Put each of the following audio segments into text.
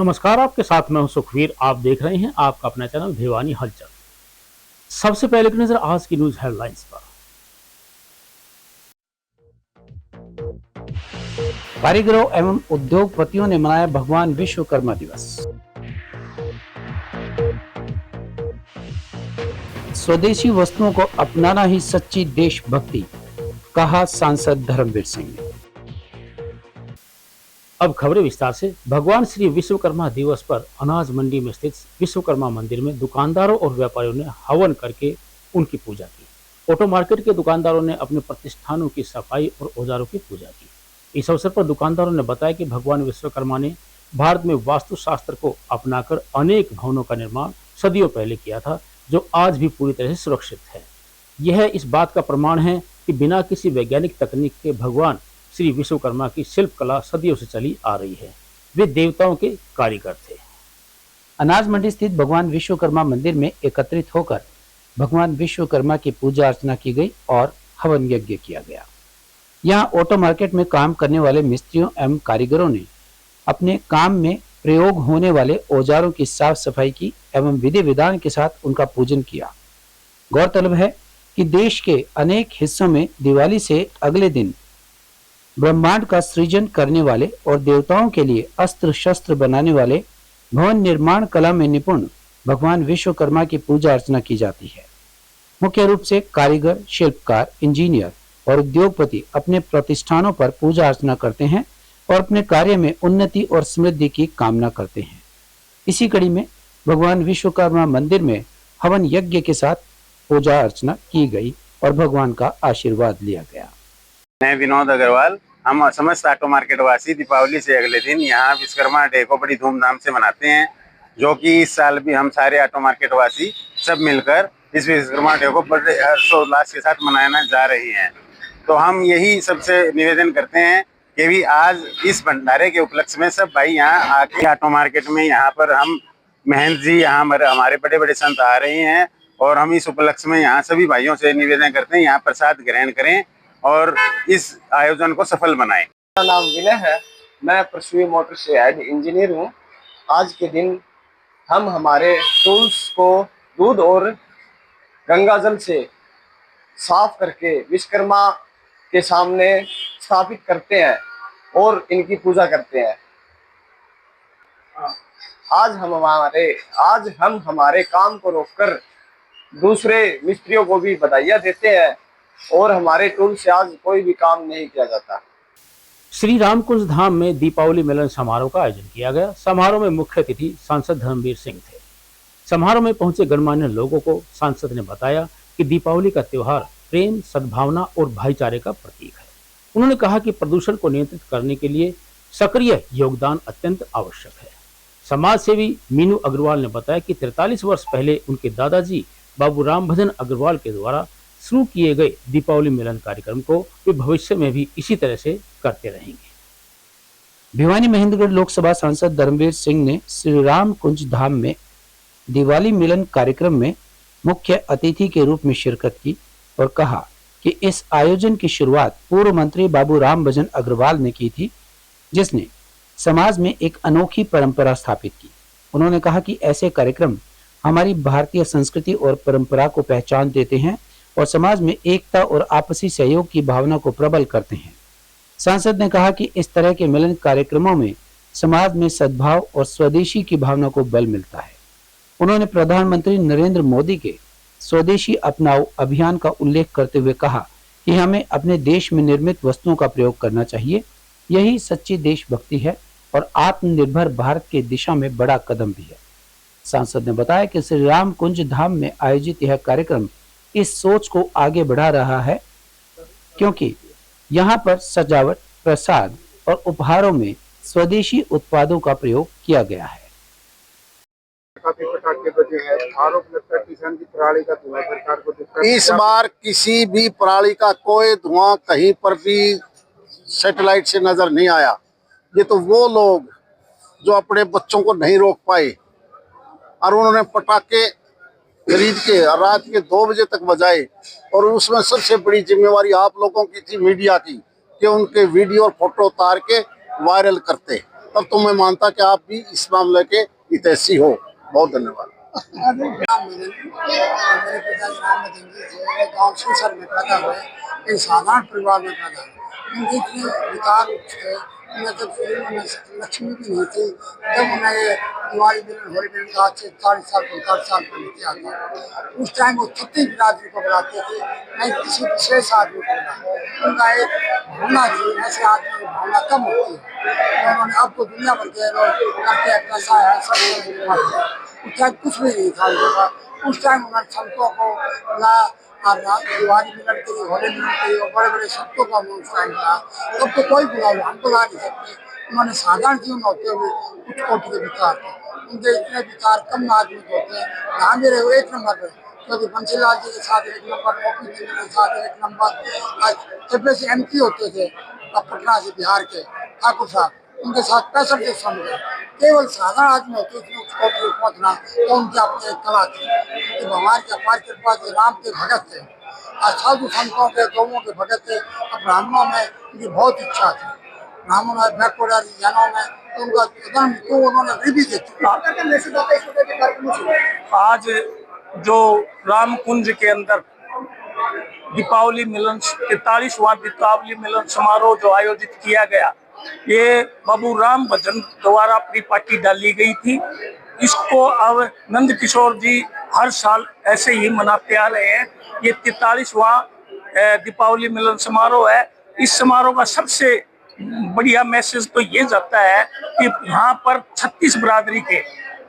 नमस्कार, आपके साथ मैं हूं सुखवीर। आप देख रहे हैं आपका अपना चैनल भिवानी हलचल। सबसे पहले की नजर आज की न्यूज हेडलाइंस पर। कारीगरों एवं उद्योगपतियों ने मनाया भगवान विश्वकर्मा दिवस। स्वदेशी वस्तुओं को अपनाना ही सच्ची देशभक्ति, कहा सांसद धर्मवीर सिंह ने। अब खबरें विस्तार से। भगवान श्री विश्वकर्मा दिवस पर अनाज मंडी में स्थित विश्वकर्मा मंदिर में दुकानदारों और व्यापारियों ने हवन करके उनकी पूजा की। ऑटो मार्केट के दुकानदारों ने अपने प्रतिष्ठानों की सफाई और औजारों की पूजा की। इस अवसर पर दुकानदारों ने बताया कि भगवान विश्वकर्मा ने भारत में वास्तुशास्त्र को अपनाकर अनेक भवनों का निर्माण सदियों पहले किया था, जो आज भी पूरी तरह से सुरक्षित है। यह इस बात का प्रमाण है कि बिना किसी वैज्ञानिक तकनीक के भगवान श्री विश्वकर्मा की शिल्प कला सदियों से चली आ रही है। वे देवताओं के कारीगर थे। अनाज मंडी स्थित भगवान विश्वकर्मा मंदिर में एकत्रित होकर भगवान विश्वकर्मा की पूजा अर्चना की गई और हवन यज्ञ किया गया। यहाँ ऑटो मार्केट में काम करने वाले मिस्त्रियों एवं कारीगरों ने अपने काम में प्रयोग होने वाले औजारों की साफ सफाई की एवं विधि विधान के साथ उनका पूजन किया। गौरतलब है कि देश के अनेक हिस्सों में दिवाली से अगले दिन ब्रह्मांड का सृजन करने वाले और देवताओं के लिए अस्त्र शस्त्र बनाने वाले भवन निर्माण कला में निपुण भगवान विश्वकर्मा की पूजा अर्चना की जाती है। मुख्य रूप से कारीगर, शिल्पकार, इंजीनियर और उद्योगपति अपने प्रतिष्ठानों पर पूजा अर्चना करते हैं और अपने कार्य में उन्नति और समृद्धि की कामना करते हैं। इसी कड़ी में भगवान विश्वकर्मा मंदिर में हवन यज्ञ के साथ पूजा अर्चना की गई और भगवान का आशीर्वाद लिया गया। मैं विनोद अग्रवाल। हम समस्त ऑटो मार्केट वासी दीपावली से अगले दिन यहाँ विश्वकर्मा डे को बड़ी धूमधाम से मनाते हैं, जो कि इस साल भी हम सारे ऑटो मार्केट वासी सब मिलकर इस विश्वकर्मा डे को बड़े हर्षोल्लास के साथ मनाना जा रही हैं। तो हम यही सबसे निवेदन करते हैं कि भी आज इस भंडारे के उपलक्ष्य में सब भाई यहाँ आके ऑटो मार्केट में यहाँ पर हम महंत जी, यहाँ हमारे बड़े बड़े संत आ रहे हैं और हम इस उपलक्ष्य में यहाँ सभी भाइयों से निवेदन करते हैं यहाँ प्रसाद ग्रहण करें और इस आयोजन को सफल बनाएं। मेरा नाम विनय है। मैं पृथ्वी मोटर से हेड इंजीनियर हूँ। आज के दिन हम हमारे टूल्स को दूध और गंगा जल से साफ करके विश्वकर्मा के सामने स्थापित करते हैं और इनकी पूजा करते हैं। आज हम हमारे काम को रोककर दूसरे मिस्त्रियों को भी बधाइयाँ देते हैं और हमारे टूल से आज कोई भी काम नहीं किया जाता। श्री रामकुंज धाम में दीपावली मिलन समारोह का आयोजन किया गया। समारोह में मुख्य अतिथि सांसद धर्मवीर सिंह थे। समारोह में पहुंचे गणमान्य लोगों को सांसद ने बताया कि दीपावली का त्योहार प्रेम, सद्भावना और भाईचारे का प्रतीक है। उन्होंने कहा कि प्रदूषण को नियंत्रित करने के लिए सक्रिय योगदान अत्यंत आवश्यक है। समाज सेवी मीनू अग्रवाल ने बताया कि 43 वर्ष पहले उनके दादाजी बाबू राम भजन अग्रवाल के द्वारा शुरू किए गए दीपावली मिलन कार्यक्रम को वे भविष्य में भी इसी तरह से करते रहेंगे। भिवानी महेंद्रगढ़ लोकसभा सांसद धर्मवीर सिंह ने श्री राम कुंज धाम में दिवाली मिलन कार्यक्रम में मुख्य अतिथि के रूप में शिरकत की और कहा कि इस आयोजन की शुरुआत पूर्व मंत्री बाबू राम भजन अग्रवाल ने की थी, जिसने समाज में एक अनोखी परंपरा स्थापित की। उन्होंने कहा कि ऐसे कार्यक्रम हमारी भारतीय संस्कृति और परंपरा को पहचान देते हैं और समाज में एकता और आपसी सहयोग की भावना को प्रबल करते हैं। सांसद ने कहा कि इस तरह के मिलन कार्यक्रमों में समाज में सद्भाव और स्वदेशी की भावना को बल मिलता है। उन्होंने प्रधानमंत्री नरेंद्र मोदी के स्वदेशी अपनाओ अभियान का उल्लेख करते हुए कहा कि हमें अपने देश में निर्मित वस्तुओं का प्रयोग करना चाहिए। यही सच्ची देशभक्ति है और आत्मनिर्भर भारत की दिशा में बड़ा कदम भी है। सांसद ने बताया कि श्री राम कुंज धाम में आयोजित यह कार्यक्रम इस सोच को आगे बढ़ा रहा है, क्योंकि यहाँ पर सजावट, प्रसाद और उपहारों में स्वदेशी उत्पादों का प्रयोग किया गया है। इस बार किसी भी पराली का कोई धुआं कहीं पर भी सैटेलाइट से नजर नहीं आया। ये तो वो लोग जो अपने बच्चों को नहीं रोक पाए और उन्होंने पटाखे खरीद के रात के 2 बजे तक बजाए, और उसमें सबसे बड़ी जिम्मेवारी आप लोगों की थी, मीडिया की, कि उनके वीडियो और फोटो उतार के वायरल करते। तब तो मैं मानता कि आप भी इस मामले के हितैषी हो। बहुत धन्यवाद। मेरे पिताजी राम बदन जी थे, गाँव सूसर में पैदा हुए, एक साधारण परिवार में पैदा हुए। उनके इतने विकार थे, उन्हें जब शरीर में लक्ष्मी भी नहीं थी, जब उन्हें ये दिवाली मिलन होली मिलन का आज से 40 साल 45 साल पहले किया था, उस टाइम वो 36 बिरादरी को बुलाते थे, नहीं किसी विशेष आदमी को बुलाते। उनका एक भावना थी, ऐसे आदमी की भावना कम होती है। उन्होंने अब तो दुनिया भर के लोग करते हैं, कैसा है सब चाहे कुछ भी नहीं था उनके पास। उस टाइम उन्होंने संतों को ला और दिवाली मिलन के लिए होली मिलन के लिए बड़े बड़े संतों का उस टाइम था। तब तो कोई बुला लो, हम बुला नहीं सकते। उन्होंने साधारण जीवन होते हुए कुछ कोटि के विचार थे। उनके इतने विचार कम आदमी को होते हैं। यहाँ भी रहे एक नंबर पे, क्योंकि बंसीलाल जी के साथ एक नंबर, ओपी जी के साथ एक नंबर, जब से MP होते थे पटना से बिहार के ठाकुर साहब, उनके साथ 65 के समय केवल साधारण आदमी होते थे उसको पहुंचना, तो उनकी अपनी एक कला थी कि भगवान के अपार कृपा से राम के भगत थे, साधु संतों के गौओं के भगत थे। ब्राह्मणों में उनकी बहुत इच्छा थी, ब्राह्मणों में बैकवर्ड जैनों में, तो उनका जन्म तो उन्होंने गरीबी देखी। आज जो राम कुंज के अंदर दीपावली मिलन 43वां दीपावली मिलन समारोह जो आयोजित किया गया, ये बाबू राम भजन द्वारा परिपाटी डाली गई थी। इसको अब नंद किशोर जी हर साल ऐसे ही मनाते आ रहे हैं। ये 43वां दीपावली मिलन समारोह है। इस समारोह का सबसे बढ़िया मैसेज तो ये जाता है कि यहाँ पर 36 बिरादरी के,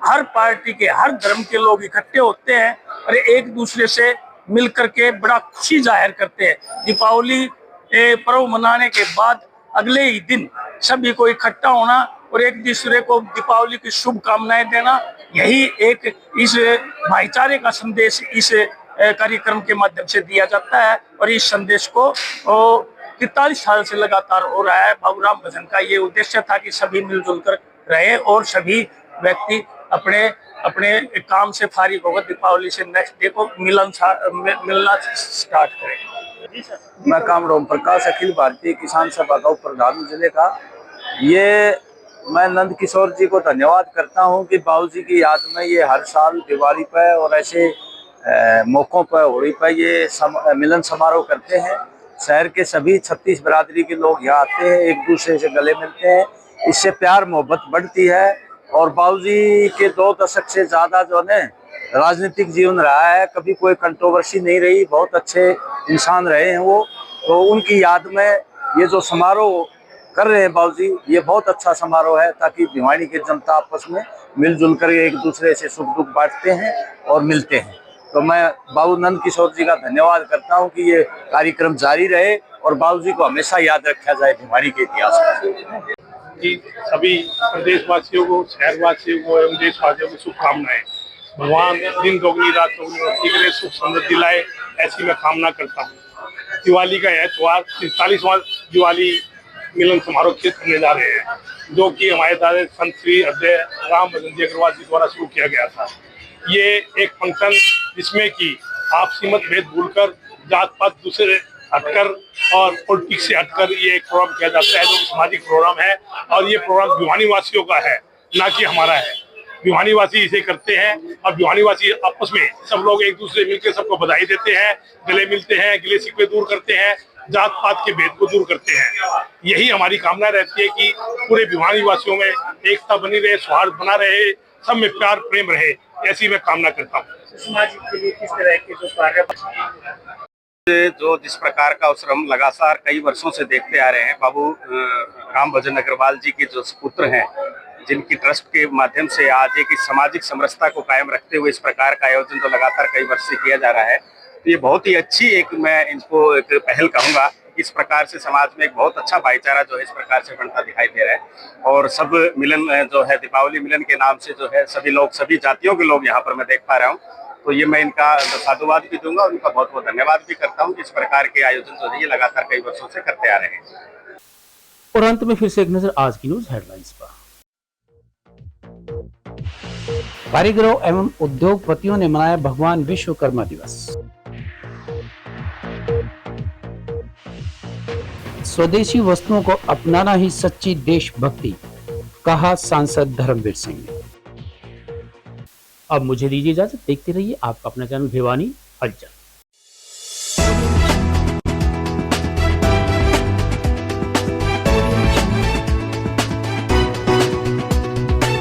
हर पार्टी के, हर धर्म के लोग इकट्ठे होते हैं और एक दूसरे से मिल करके बड़ा खुशी जाहिर करते हैं। दीपावली पर्व मनाने के बाद अगले ही दिन सभी को इकट्ठा होना और एक दूसरे को दीपावली की शुभकामनाएं देना, यही एक इस भाईचारे का संदेश इस कार्यक्रम के माध्यम से दिया जाता है। और इस संदेश को 43 साल से लगातार हो रहा है। बाबू राम भजन का ये उद्देश्य था कि सभी मिलजुल कर रहे और सभी व्यक्ति अपने अपने काम से फारिग होकर दीपावली से नेक्स्ट डे को मिलना स्टार्ट करें। मैं कामड़ ओम प्रकाश, अखिल भारतीय किसान सभा का प्रधान जिले का। ये मैं नंद किशोर जी को धन्यवाद करता हूं कि बाबूजी की याद में ये हर साल दिवाली पर और ऐसे मौकों पर, होली पर ये मिलन समारोह करते हैं। शहर के सभी 36 बिरादरी के लोग यहाँ आते हैं, एक दूसरे से गले मिलते हैं, इससे प्यार मोहब्बत बढ़ती है। और बाबूजी के 2 दशक से ज़्यादा जो है राजनीतिक जीवन रहा है, कभी कोई कंट्रोवर्सी नहीं रही, बहुत अच्छे इंसान रहे हैं वो। तो उनकी याद में ये जो समारोह कर रहे हैं बाबूजी, ये बहुत अच्छा समारोह है, ताकि भिवानी की जनता आपस में मिलजुल कर एक दूसरे से सुख दुख बांटते हैं और मिलते हैं। तो मैं बाबू नंद किशोर जी का धन्यवाद करता हूं कि ये कार्यक्रम जारी रहे और बाबूजी को हमेशा याद रखा जाए भिवानी के इतिहास में। कि सभी प्रदेशवासियों को, शहरवासियों को एवं देशवासियों को शुभकामनाएं। भगवान दिन दोगुनी रात दोगुनी के लिए सुख समृद्धि लाए, ऐसी मैं कामना करता हूँ। दिवाली का यह त्यौहार 43वां दिवाली मिलन समारोह करने जा रहे हैं, जो कि हमारे दादा संत श्री अध्यय राम भजन जी अग्रवाल जी द्वारा शुरू किया गया था। ये एक फंक्शन जिसमें कि आपसी मतभेद भूलकर, जात पात दूसरे हटकर और पॉलिटिक्स से हटकर ये एक प्रोग्राम किया जाता है, जो सामाजिक प्रोग्राम है। और ये प्रोग्राम भिवानी वासियों का है, ना कि हमारा है। भिवानी वासी इसे करते हैं और भिवानी वासी आपस में सब लोग एक दूसरे मिलकर सबको बधाई देते हैं, गले मिलते हैं, गिले शिकवे दूर करते हैं, जात पात के भेद को दूर करते हैं। यही हमारी कामना रहती है कि पूरे भिवानी वासियों में एकता बनी रहे, सौहार्द बना रहे, सब में प्यार प्रेम रहे, ऐसी मैं कामना करता हूँ। समाज के लिए किस तरह के जो कार्य जो जिस प्रकार का अवसर हम लगातार कई वर्षों से देखते आ रहे हैं, बाबू राम भजन अग्रवाल जी के जो पुत्र हैं, जिनकी ट्रस्ट के माध्यम से आज एक सामाजिक समरसता को कायम रखते हुए इस प्रकार का आयोजन तो लगातार कई वर्ष से किया जा रहा है। तो ये बहुत ही अच्छी एक, मैं इनको एक पहल कहूँगा। इस प्रकार से समाज में एक बहुत अच्छा भाईचारा जो है इस प्रकार से बनता दिखाई दे रहा है। और सब मिलन जो है, दीपावली मिलन के नाम से जो है सभी लोग, सभी जातियों के लोग यहाँ पर मैं देख पा रहा हूँ। तो ये मैं इनका साधुवाद भी दूंगा और उनका बहुत बहुत धन्यवाद भी करता हूँ कि इस प्रकार के आयोजन जो है ये लगातार कई वर्षों से करते आ रहे हैं। और अंत में फिर से एक नजर आज की न्यूज हेडलाइंस पर। कारीगरों एवं उद्योगपतियों ने मनाया भगवान विश्वकर्मा दिवस। स्वदेशी वस्तुओं को अपनाना ही सच्ची देशभक्ति, कहा सांसद धर्मवीर सिंह ने। अब मुझे दीजिए इजाजत, देखते रहिए आपका अपना चैनल भिवानी हलचल।